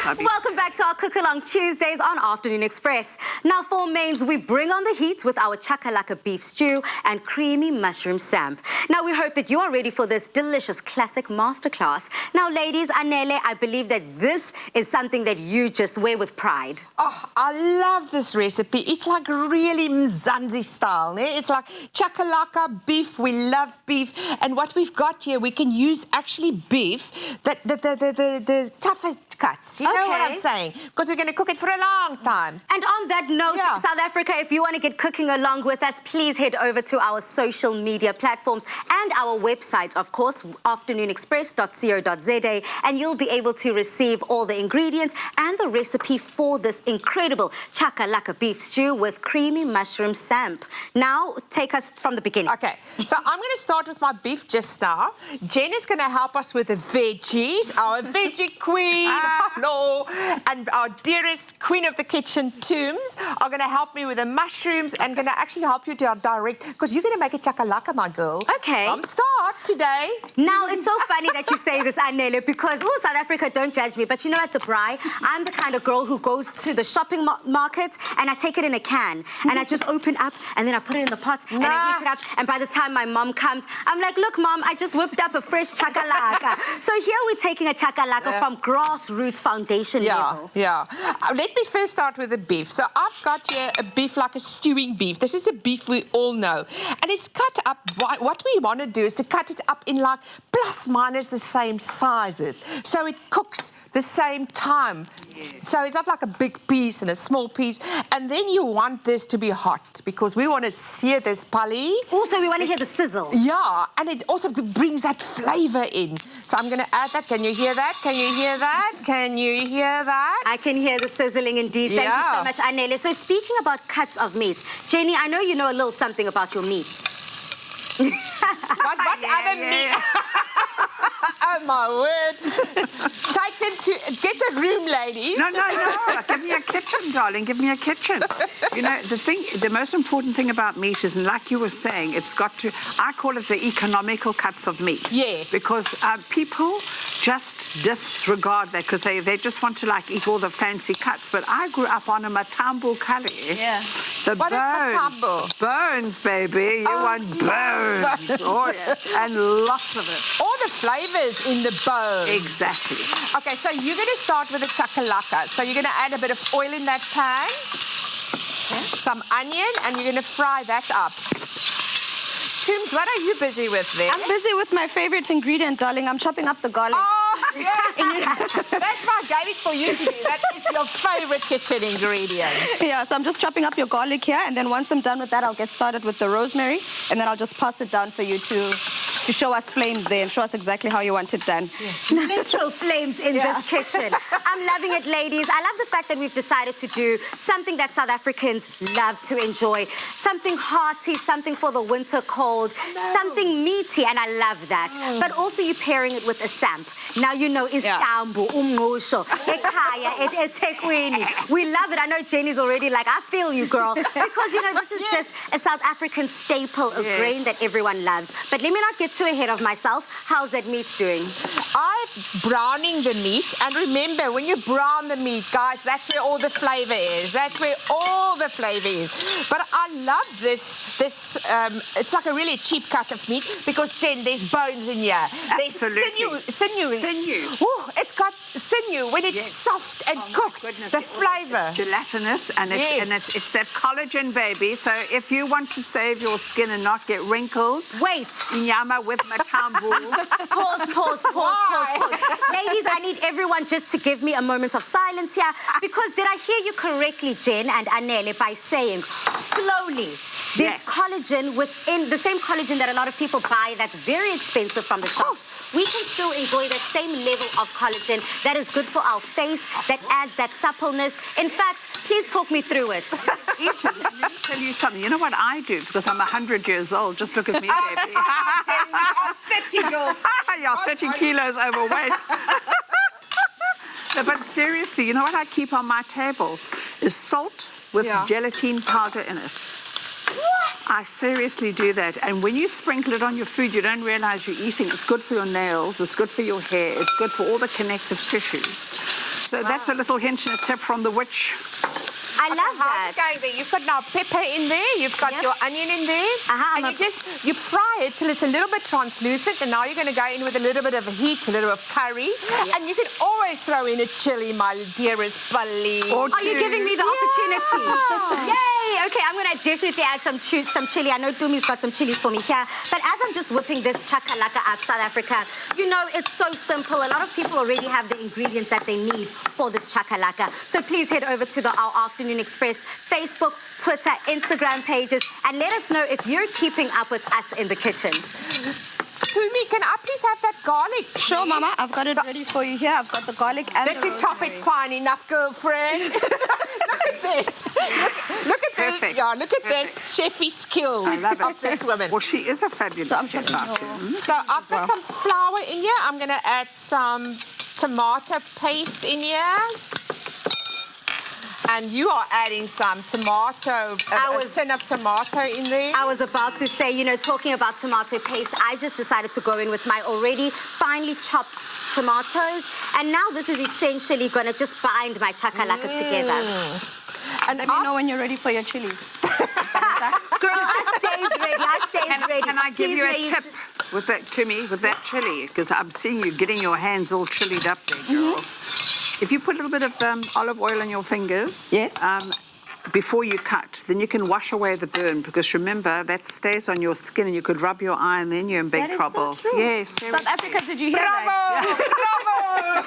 Welcome back to our Cookalong Tuesdays on Afternoon Express. Now for mains, we bring on the heat with our Chakalaka Beef stew and creamy mushroom samp. Now we hope that you are ready for this delicious Classic Masterclass. Now ladies, Anele, I believe that this is something that you just wear with pride. Oh, I love this recipe. It's like really Mzansi style. It's like Chakalaka Beef. We love beef. And what we've got here, we can use actually beef, the toughest cuts. You know what I'm saying? Because we're going to cook it for a long time. And on that note, South Africa, if you want to get cooking along with us, please head over to our social media platforms and our websites, of course, afternoonexpress.co.za, and you'll be able to receive all the ingredients and the recipe for this incredible Chakalaka Beef stew with creamy mushroom samp. Now, take us from the beginning. Okay, so I'm going to start with my beef just now. Jen is going to help us with the veggies, our veggie queen, hello, and our dearest queen of the kitchen, Tooms, are going to help me with the mushrooms and going to actually help you to direct, because you're going to make a chakalaka, my girl. Okay. From start today. Now, it's so funny that you say this, Anele, because, South Africa, don't judge me, but you know, at the Braai, I'm the kind of girl who goes to the shopping market and I take it in a can and I just open up and then I put it in the pot and I heat it up, and by the time my mom comes, I'm like, look, Mom, I just whipped up a fresh chakalaka. So here we're taking a chakalaka from grassroots foundation level. Let me first start with the beef. So I've got here a beef like a stewing beef. This is a beef we all know. And it's cut up. What we want to do is to cut it up in like plus minus the same sizes. So it cooks the same time. So it's not like a big piece and a small piece. And then you want this to be hot because we want to sear this pali. Also, we want to hear the sizzle. Yeah, and it also brings that flavor in. So I'm going to add that. Can you hear that? Can you hear that? Can you hear that? I can hear the sizzling indeed. Thank you so much, Anele. So speaking about cuts of meat, Jenny, I know you know a little something about your meats. What other meat? Oh, my word. Take them to... Get a room, ladies. No. Give me a kitchen, darling. Give me a kitchen. You know, the most important thing about meat is, and like you were saying, it's got to... I call it the economical cuts of meat. Yes. Because people just disregard that because they just want to, like, eat all the fancy cuts. But I grew up on a matambo curry. Yeah. What is matambo? Bones, baby. You want bones. Oh, yes. And lots of it. All the flavors in the bone. Exactly. Okay, so you're going to start with the chakalaka. So you're going to add a bit of oil in that pan, some onion, and you're going to fry that up. Tooms, what are you busy with there? I'm busy with my favorite ingredient, darling. I'm chopping up the garlic. Oh, yes. That's my guiding for you to do. That is your favorite kitchen ingredient. Yeah, so I'm just chopping up your garlic here, and then once I'm done with that, I'll get started with the rosemary, and then I'll just pass it down for you to show us flames there and show us exactly how you want it done. Literal flames in this kitchen. I'm loving it, ladies. I love the fact that we've decided to do something that South Africans love to enjoy. Something hearty, something for the winter cold, something meaty, and I love that. But also you're pairing it with a samp. Now you know istambu, umngqusho, ekhaya, eThekwini. We love it. I know Jenny's already like, I feel you, girl. Because, you know, this is just a South African staple, a grain that everyone loves. But let me not get too ahead of myself. How's that meat doing? I'm browning the meat. And remember, when you brown the meat, guys, that's where all the flavor is. That's where all the flavor is. But I love this it's like a really cheap cut of meat because, Jen, there's bones in here. Absolutely. There's sinew. Ooh, it's got sinew when it's soft and cooked. The flavor. It's gelatinous, and it's that collagen, baby. So if you want to save your skin and not get wrinkles, wait. Nyama with matambo. Pause. Ladies, I need everyone just to give me a moment of silence here, because did I hear you correctly, Jen and Anele, by saying slowly there's collagen within the same collagen that a lot of people buy that's very expensive from the shops. We can still enjoy that same level of collagen that is good for our face, that adds that suppleness. In fact, please talk me through it. Let me tell you something. You know what I do? Because I'm 100 years old. Just look at me, baby. You're 30 kilos overweight. No, but seriously, you know what I keep on my table is salt with gelatine powder in it. What? I seriously do that. And when you sprinkle it on your food, you don't realize you're eating. It's good for your nails. It's good for your hair. It's good for all the connective tissues. So that's a little hint and a tip from the witch. I love How's that. it going there? You've got now pepper in there, you've got your onion in there, and you fry it till it's a little bit translucent, and now you're going to go in with a little bit of heat, a little bit of curry, and you can always throw in a chili, my dearest Bali. Are you giving me the opportunity? Yay! Okay, I'm going to definitely add some chili. I know Dumi's got some chilies for me here, but as I'm just whipping this chakalaka up, South Africa, you know, it's so simple. A lot of people already have the ingredients that they need for this chakalaka. So please head over to our Afternoon Express Facebook, Twitter, Instagram pages, and let us know if you're keeping up with us in the kitchen. Tumi, can I please have that garlic? Sure, Mama. I've got it ready for you here. I've got the garlic and Did you chop it fine enough, girlfriend? Look at this. Look at Perfect. this. Yeah, look at this chefy skills I love it. of this woman. Well, she is a fabulous chef. So I've got some flour in here. I'm going to add some tomato paste in here. And you are adding some tomato, a tin of tomato in there. I was about to say, you know, talking about tomato paste, I just decided to go in with my already finely chopped tomatoes. And now this is essentially going to just bind my chakalaka together. And let me know when you're ready for your chilies. Girl, I stays ready. Can I give you a tip with that, Tumi, with that chili? Because I'm seeing you getting your hands all chilied up there, girl. If you put a little bit of olive oil on your fingers, before you cut, then you can wash away the burn, because remember, that stays on your skin and you could rub your eye and then you're in big trouble. So true. Yes, South Africa, did you hear that? Bravo!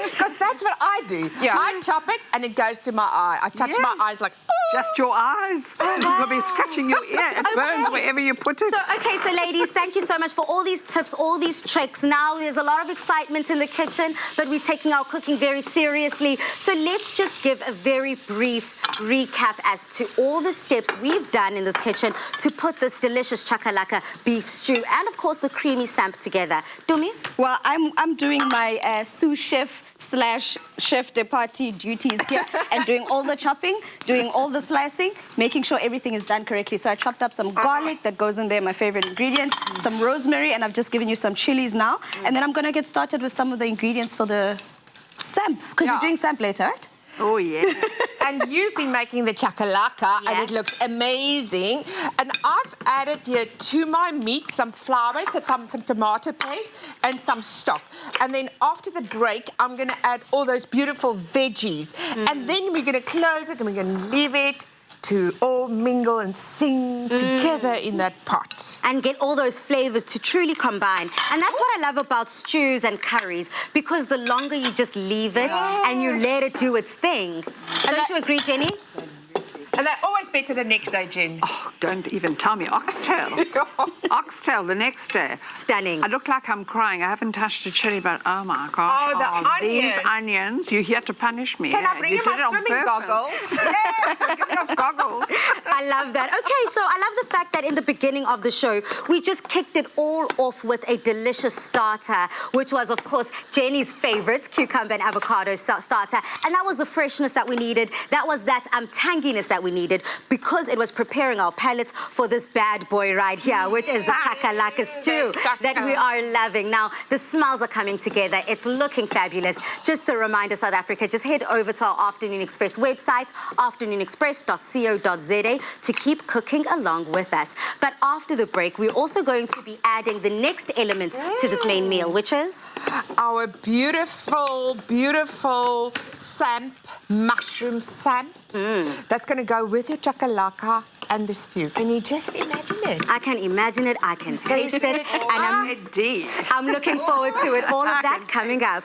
Because that's what I do. Yeah. I chop it and it goes to my eye. I touch my eyes like, just your eyes. You'll be scratching your ear. It burns wherever you put it. So ladies, thank you so much for all these tips, all these tricks. Now there's a lot of excitement in the kitchen, but we're taking our cooking very seriously. So let's just give a very brief recap as to all the steps we've done in this kitchen to put this delicious chakalaka beef stew and, of course, the creamy samp together. Dumi? Well, I'm doing my sous chef / chef de partie duties here and doing all the chopping, doing all the slicing, making sure everything is done correctly. So I chopped up some garlic that goes in there, my favorite ingredient, some rosemary, and I've just given you some chilies now. And then I'm going to get started with some of the ingredients for the samp, because you're doing samp later, right? Oh, yeah. And you've been making the chakalaka, and it looks amazing. And I've added here to my meat some flour, some tomato paste, and some stock. And then after the break, I'm going to add all those beautiful veggies. And then we're going to close it, and we're going to leave it to all mingle and sing together in that pot. And get all those flavors to truly combine. And that's what I love about stews and curries, because the longer you just leave it and you let it do its thing. Don't you agree, Jenny? And they're always better the next day, Jen. Oh, don't even tell me. Oxtail. Oxtail the next day. Stunning. I look like I'm crying. I haven't touched a chili, but oh my gosh. Oh, the onions. These onions. You're here to punish me. Can I bring you my swimming goggles? Yes, get your goggles. I love that. Okay, so I love the fact that in the beginning of the show, we just kicked it all off with a delicious starter, which was, of course, Jenny's favorite, cucumber and avocado starter. And that was the freshness that we needed. That was that tanginess that we needed, because it was preparing our palates for this bad boy right here, which is the chakalaka stew that we are loving. Now, the smells are coming together. It's looking fabulous. Just a reminder, South Africa, just head over to our Afternoon Express website, afternoonexpress.co.za, to keep cooking along with us. But after the break, we're also going to be adding the next element to this main meal, which is our beautiful, beautiful samp, mushroom samp. That's going to go with your chakalaka and the stew. Can you just imagine it? I can imagine it, I can taste it, and I'm looking forward to it. All of that coming up.